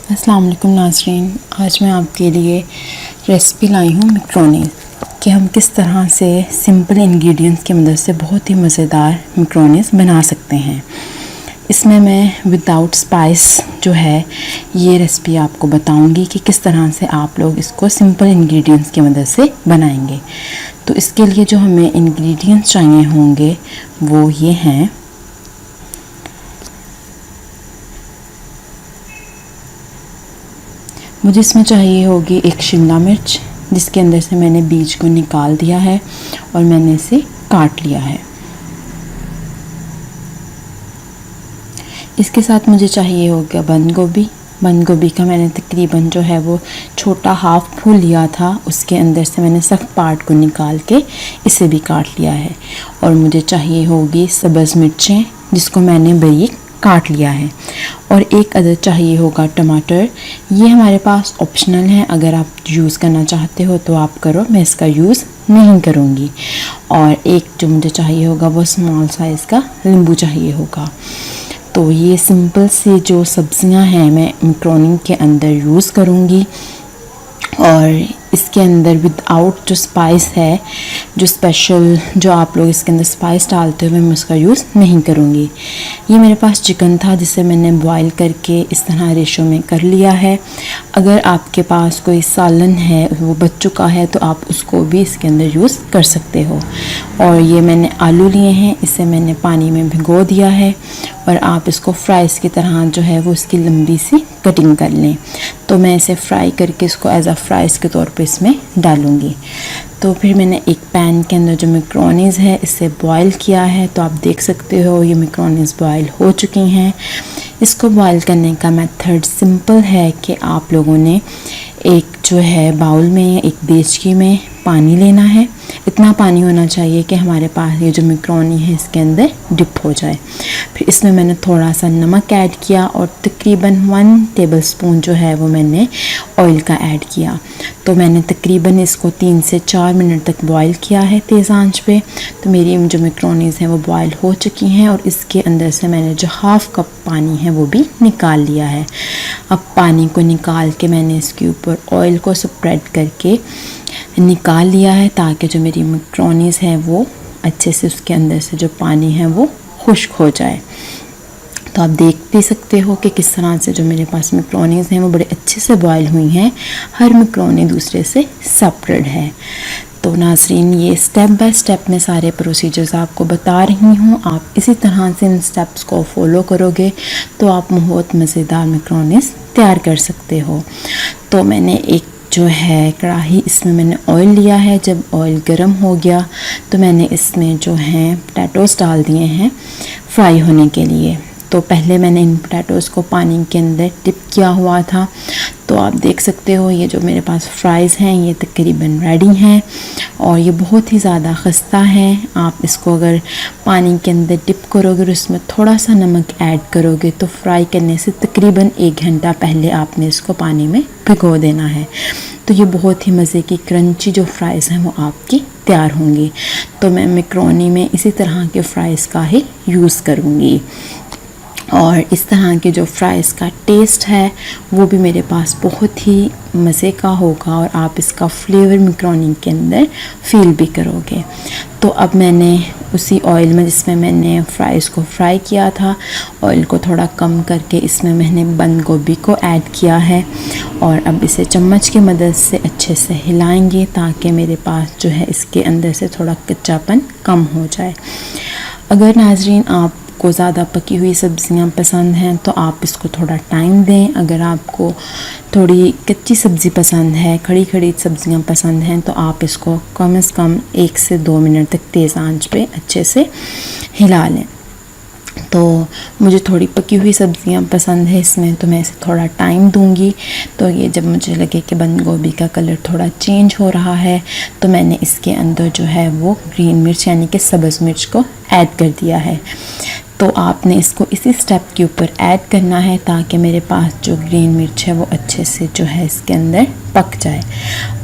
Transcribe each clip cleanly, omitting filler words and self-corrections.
अस्सलाम वालेकुम नाज़रीन, आज मैं आपके लिए रेसिपी लाई हूँ मैकरोनी कि हम किस तरह से सिंपल इंग्रेडिएंट्स की मदद से बहुत ही मज़ेदार मैकरोनीज़ बना सकते हैं। इसमें मैं विदाउट स्पाइस जो है ये रेसिपी आपको बताऊंगी कि किस तरह से आप लोग इसको सिंपल इंग्रेडिएंट्स की मदद से बनाएंगे। तो इसके लिए जो हमें इंग्रेडिएंट्स चाहिए होंगे वो ये हैं। मुझे इसमें चाहिए होगी एक शिमला मिर्च, जिसके अंदर से मैंने बीज को निकाल दिया है और मैंने इसे काट लिया है। इसके साथ मुझे चाहिए होगा बंद गोभी। बंद गोभी का मैंने तकरीबन जो है वो छोटा हाफ फूल लिया था, उसके अंदर से मैंने सख्त पार्ट को निकाल के इसे भी काट लिया है। और मुझे चाहिए होगी सब्ज़ मिर्चें, जिसको मैंने बारीक काट लिया है। और एक अदद चाहिए होगा टमाटर। ये हमारे पास ऑप्शनल है, अगर आप यूज़ करना चाहते हो तो आप करो, मैं इसका यूज़ नहीं करूँगी। और एक जो मुझे चाहिए होगा वो स्मॉल साइज़ का नींबू चाहिए होगा। तो ये सिंपल सी जो सब्ज़ियां हैं मैं मैकरोनी के अंदर यूज़ करूँगी। और इसके अंदर विदाउट जो स्पाइस है, जो स्पेशल जो आप लोग इसके अंदर स्पाइस डालते हुए मैं उसका यूज़ नहीं करूँगी। ये मेरे पास चिकन था जिसे मैंने बॉईल करके इस तरह रेशो में कर लिया है। अगर आपके पास कोई सालन है वो बच चुका है तो आप उसको भी इसके अंदर यूज़ कर सकते हो। और ये मैंने आलू लिए हैं, इसे मैंने पानी में भिगो दिया है। और आप इसको फ्राइज़ की तरह जो है वो इसकी लंबी सी कटिंग कर लें। तो मैं इसे फ्राई करके इसको एज अ फ्राइज़ के तौर पे इसमें डालूँगी। तो फिर मैंने एक पैन के अंदर जो मैकरोनीज़ है इसे बॉईल किया है। तो आप देख सकते हो ये मैकरोनीज़ बॉईल हो चुकी हैं। इसको बॉईल करने का मेथड सिंपल है कि आप लोगों ने एक जो है बाउल में या एक देचकी में पानी लेना है। इतना पानी होना चाहिए कि हमारे पास ये जो मैकरोनी है इसके अंदर डिप हो जाए। फिर इसमें मैंने थोड़ा सा नमक ऐड किया और तकरीबन 1 टेबलस्पून जो है वो मैंने ऑयल का ऐड किया। तो मैंने तकरीबन इसको 3 से 4 मिनट तक बॉईल किया है तेज़ आंच पे। तो मेरी जो मैकरोनीज़ हैं वो बॉईल हो चुकी हैं और इसके अंदर से मैंने जो हाफ़ कप पानी है वो भी निकाल लिया है। अब पानी को निकाल के मैंने इसके ऊपर ऑयल को स्प्रेड करके निकाल लिया है, ताकि जो मेरी मैकरोनीज़ हैं वो अच्छे से उसके अंदर से जो पानी है वो खुश्क हो जाए। तो आप देख भी सकते हो कि किस तरह से जो मेरे पास मैकरोनीज़ हैं वो बड़े अच्छे से बॉयल हुई हैं। हर मैकरोनी दूसरे से सेपरेट है। तो नाज़रीन, ये स्टेप बाय स्टेप मैं सारे प्रोसीजर्स आपको बता रही हूँ। आप इसी तरह से इन स्टेप्स को फॉलो करोगे तो आप बहुत मज़ेदार मैकरोनीज़ तैयार कर सकते हो। तो मैंने एक जो है कढ़ाई, इसमें मैंने ऑयल लिया है। जब ऑयल गर्म हो गया तो मैंने इसमें जो है पोटैटोज़ डाल दिए हैं फ्राई होने के लिए। तो पहले मैंने इन पोटैटोज़ को पानी के अंदर डिप किया हुआ था। तो आप देख सकते हो ये जो मेरे पास फ्राइज़ हैं ये तकरीबन रेडी हैं और ये बहुत ही ज़्यादा खस्ता हैं। आप इसको अगर पानी के अंदर डिप करोगे और उसमें थोड़ा सा नमक ऐड करोगे तो फ्राई करने से तकरीबन 1 घंटा पहले आपने इसको पानी में भिगो देना है। तो ये बहुत ही मज़े की क्रंची जो फ्राइज़ हैं वो आपकी तैयार होंगी। तो मैं मैकरोनी में इसी तरह के फ़्राइज़ का ही यूज़ करूँगी। और इस तरह के जो फ्राइज़ का टेस्ट है वो भी मेरे पास बहुत ही मज़े का होगा और आप इसका फ्लेवर मैकरोनी के अंदर फील भी करोगे। तो अब मैंने उसी ऑयल में जिसमें मैंने फ्राइज़ को फ्राई किया था, ऑयल को थोड़ा कम करके इसमें मैंने बंद गोभी को ऐड किया है। और अब इसे चम्मच की मदद से अच्छे से हिलाएंगे ताकि मेरे पास जो है इसके अंदर से थोड़ा कच्चापन कम हो जाए। अगर नाज़रीन आपको ज़्यादा पकी हुई सब्ज़ियां पसंद हैं तो आप इसको थोड़ा टाइम दें। अगर आपको थोड़ी कच्ची सब्ज़ी पसंद है, खड़ी खड़ी सब्ज़ियां पसंद हैं तो आप इसको कम से कम 1 से 2 मिनट तक तेज़ आंच पे अच्छे से हिला लें। तो मुझे थोड़ी पकी हुई सब्ज़ियां पसंद है इसमें, तो मैं इसे थोड़ा टाइम दूंगी। तो ये जब मुझे लगे कि बंद गोभी का कलर थोड़ा चेंज हो रहा है तो मैंने इसके अंदर जो है वो ग्रीन मिर्च यानी कि सब्ज़ मिर्च को ऐड कर दिया है। तो आपने इसको इसी स्टेप के ऊपर ऐड करना है ताकि मेरे पास जो ग्रीन मिर्च है वो अच्छे से जो है इसके अंदर पक जाए।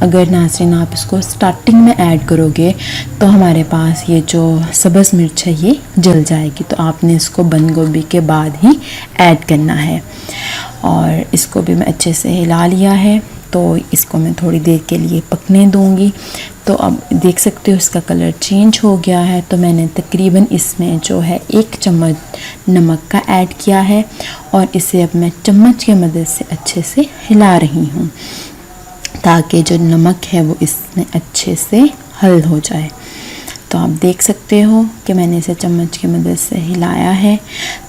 अगर नाज़रीन आप इसको स्टार्टिंग में ऐड करोगे तो हमारे पास ये जो सब्ज़ मिर्च है ये जल जाएगी। तो आपने इसको बंद गोभी के बाद ही ऐड करना है। और इसको भी मैं अच्छे से हिला लिया है। तो इसको मैं थोड़ी देर के लिए पकने दूंगी। तो अब देख सकते हो इसका कलर चेंज हो गया है। तो मैंने तकरीबन इसमें जो है 1 चम्मच नमक का ऐड किया है और इसे अब मैं चम्मच की मदद से अच्छे से हिला रही हूँ ताकि जो नमक है वो इसमें अच्छे से हल हो जाए। तो आप देख सकते हो कि मैंने इसे चम्मच की मदद से हिलाया है।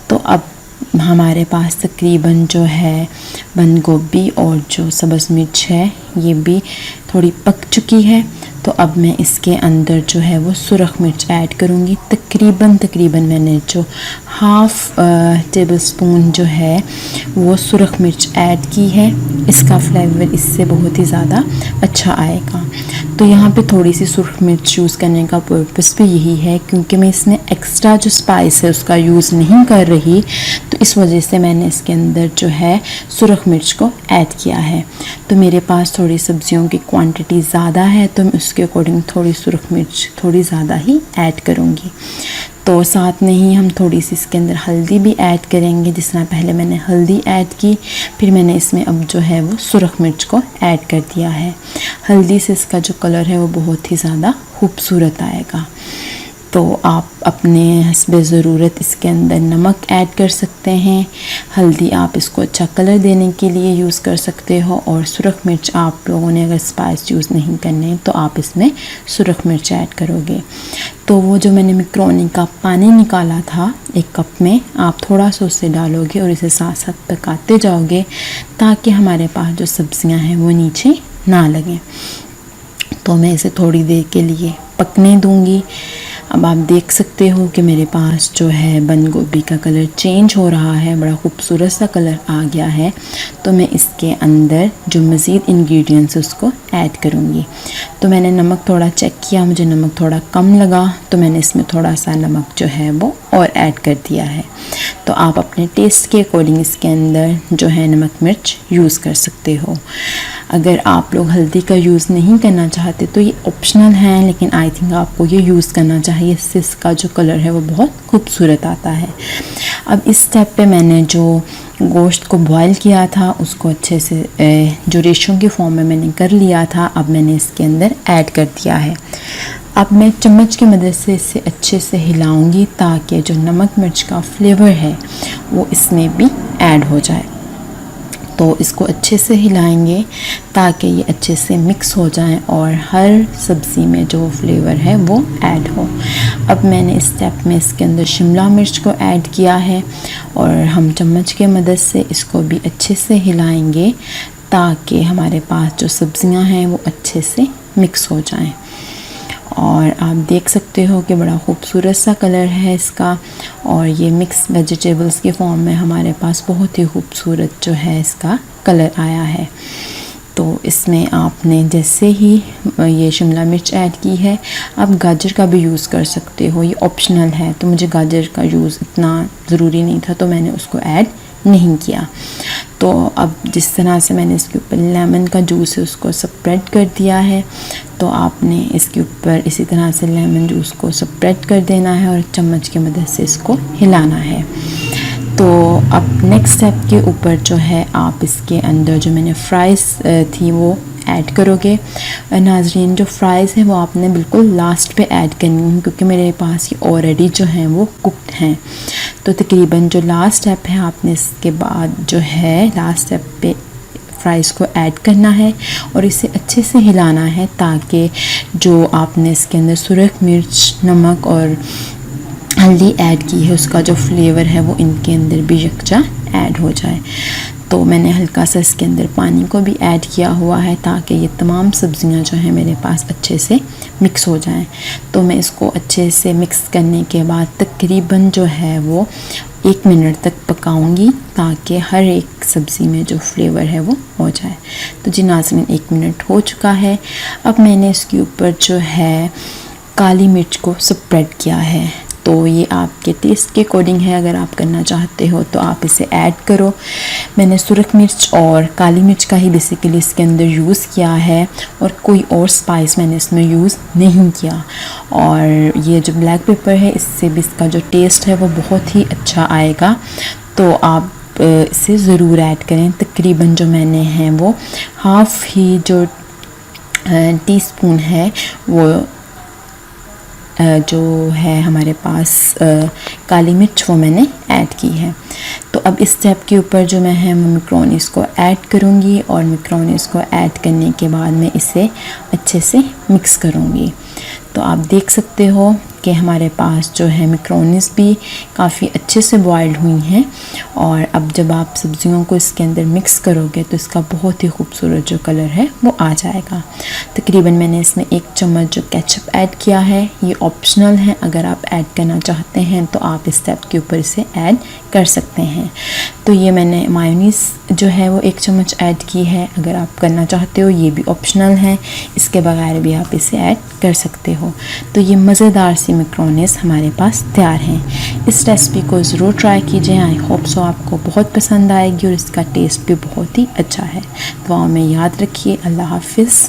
तो अब हमारे पास तकरीबन जो है बंद गोभी और जो सब्ज़ मिर्च है ये भी थोड़ी पक चुकी है। तो अब मैं इसके अंदर जो है वो सुरख मिर्च ऐड करूँगी। तकरीबन मैंने जो हाफ़ टेबल स्पून जो है वो सुरख मिर्च ऐड की है। इसका फ्लेवर इससे बहुत ही ज़्यादा अच्छा आएगा। तो यहाँ पे थोड़ी सी सुरख मिर्च यूज़ करने का पर्पस भी यही है क्योंकि मैं इसमें एक्स्ट्रा जो स्पाइस है उसका यूज़ नहीं कर रही, तो इस वजह से मैंने इसके अंदर जो है सुरख मिर्च को ऐड किया है। तो मेरे पास थोड़ी सब्जियों की क्वांटिटी ज़्यादा है तो मैं उसके अकॉर्डिंग थोड़ी सुरख मिर्च थोड़ी ज़्यादा ही ऐड करूँगी। तो साथ में ही हम थोड़ी सी इसके अंदर हल्दी भी ऐड करेंगे। जिस तरह पहले मैंने हल्दी ऐड की, फिर मैंने इसमें अब जो है वो सुरख मिर्च को ऐड कर दिया है। हल्दी से इसका जो कलर है वो बहुत ही ज़्यादा खूबसूरत आएगा। तो आप अपने हस्बे ज़रूरत इसके अंदर नमक ऐड कर सकते हैं। हल्दी आप इसको अच्छा कलर देने के लिए यूज़ कर सकते हो और सुरख मिर्च आप लोगों ने अगर स्पाइस यूज़ नहीं करने तो आप इसमें सुरख मिर्च ऐड करोगे। तो वो जो मैंने मैक्रोनी का पानी निकाला था 1 कप में, आप थोड़ा सा उससे डालोगे और इसे साथ साथ पकाते जाओगे ताकि हमारे पास जो सब्ज़ियाँ हैं वो नीचे ना लगें। तो मैं इसे थोड़ी देर के लिए पकने दूँगी। अब आप देख सकते हो कि मेरे पास जो है बंद गोभी का कलर चेंज हो रहा है, बड़ा खूबसूरत सा कलर आ गया है। तो मैं इसके अंदर जो मज़ीद इंग्रेडिएंट्स उसको ऐड करूँगी। तो मैंने नमक थोड़ा चेक किया, मुझे नमक थोड़ा कम लगा तो मैंने इसमें थोड़ा सा नमक जो है वो और ऐड कर दिया है। तो आप अपने टेस्ट के अकॉर्डिंग इसके अंदर जो है नमक मिर्च यूज़ कर सकते हो। अगर आप लोग हल्दी का यूज़ नहीं करना चाहते तो ये ऑप्शनल है, लेकिन आई थिंक आपको ये यूज़ करना चाहिए, इससे इसका जो कलर है वो बहुत खूबसूरत आता है। अब इस स्टेप पे मैंने जो गोश्त को बॉईल किया था उसको अच्छे से जो रेशों के फॉर्म में मैंने कर लिया था, अब मैंने इसके अंदर ऐड कर दिया है। अब मैं चम्मच की मदद से इसे अच्छे से हिलाऊंगी ताकि जो नमक मिर्च का फ्लेवर है वो इसमें भी ऐड हो जाए। तो इसको अच्छे से हिलाएंगे ताकि ये अच्छे से मिक्स हो जाएं और हर सब्ज़ी में जो फ्लेवर है वो ऐड हो। अब मैंने इस स्टेप में इसके अंदर शिमला मिर्च को ऐड किया है और हम चम्मच के मदद से इसको भी अच्छे से हिलाएंगे ताकि हमारे पास जो सब्ज़ियां हैं वो अच्छे से मिक्स हो जाएं। और आप देख सकते हो कि बड़ा खूबसूरत सा कलर है इसका और ये मिक्स वेजिटेबल्स के फॉर्म में हमारे पास बहुत ही खूबसूरत जो है इसका कलर आया है। तो इसमें आपने जैसे ही ये शिमला मिर्च ऐड की है, आप गाजर का भी यूज़ कर सकते हो, ये ऑप्शनल है। तो मुझे गाजर का यूज़ इतना ज़रूरी नहीं था तो मैंने उसको ऐड नहीं किया। तो अब जिस तरह से मैंने इसके ऊपर लेमन का जूस है उसको स्प्रेड कर दिया है, तो आपने इसके ऊपर इसी तरह से लेमन जूस को स्प्रेड कर देना है और चम्मच की मदद से इसको हिलाना है। तो अब नेक्स्ट स्टेप के ऊपर जो है आप इसके अंदर जो मैंने फ्राइज़ थी वो ऐड करोगे। नाज़रीन, जो फ्राइज़ हैं वो आपने बिल्कुल लास्ट पे ऐड करनी है क्योंकि मेरे पास ये ऑलरेडी जो हैं वो कुक्ड हैं। तो तकरीबन जो लास्ट स्टेप है आपने इसके बाद जो है लास्ट स्टेप पे फ्राइज़ को ऐड करना है और इसे अच्छे से हिलाना है ताकि जो आपने इसके अंदर सुरख मिर्च, नमक और हल्दी ऐड की है उसका जो फ्लेवर है वो इनके अंदर भी यकजा ऐड हो जाए। तो मैंने हल्का सा इसके अंदर पानी को भी ऐड किया हुआ है ताकि ये तमाम सब्ज़ियां जो हैं मेरे पास अच्छे से मिक्स हो जाएं। तो मैं इसको अच्छे से मिक्स करने के बाद तकरीबन जो है वो 1 मिनट तक पकाऊंगी ताकि हर एक सब्ज़ी में जो फ्लेवर है वो हो जाए। तो जी नाज़रीन, 1 मिनट हो चुका है। अब मैंने इसके ऊपर जो है काली मिर्च को स्प्रेड किया है। तो ये आपके टेस्ट के अकॉर्डिंग है, अगर आप करना चाहते हो तो आप इसे ऐड करो। मैंने सुरख मिर्च और काली मिर्च का ही बेसिकली इसके अंदर यूज़ किया है और कोई और स्पाइस मैंने इसमें यूज़ नहीं किया। और ये जो ब्लैक पेपर है इससे भी इसका जो टेस्ट है वो बहुत ही अच्छा आएगा। तो आप इसे ज़रूर ऐड करें। तकरीबन जो मैंने है वो हाफ़ ही जो टीस्पून है वो जो है हमारे पास काली मिर्च वो मैंने ऐड की है। तो अब इस स्टेप के ऊपर जो मैं है मैक्रोनीस को ऐड करूँगी और मैक्रोनीस को ऐड करने के बाद मैं इसे अच्छे से मिक्स करूँगी। तो आप देख सकते हो कि हमारे पास जो है मैक्रोनीस भी काफ़ी अच्छे से बॉइल्ड हुई हैं और अब जब आप सब्जियों को इसके अंदर मिक्स करोगे तो इसका बहुत ही खूबसूरत जो कलर है वो आ जाएगा। तकरीबन मैंने इसमें 1 चम्मच जो केचप ऐड किया है, ये ऑप्शनल है, अगर आप ऐड करना चाहते हैं तो आप इस स्टेप के ऊपर इसे ऐड कर सकते हैं। तो ये मैंने मायोनीज़ जो है वो 1 चम्मच ऐड की है, अगर आप करना चाहते हो ये भी ऑप्शनल है, इसके बगैर भी आप इसे ऐड कर सकते हो। तो ये मज़ेदार सी मैक्रोनीज़ हमारे पास तैयार हैं। इस रेसिपी को ज़रूर ट्राई कीजिए। आई होप सो आपको बहुत पसंद आएगी और इसका टेस्ट भी बहुत ही अच्छा है। दुआ में याद रखिए। अल्लाह हाफ़िज़।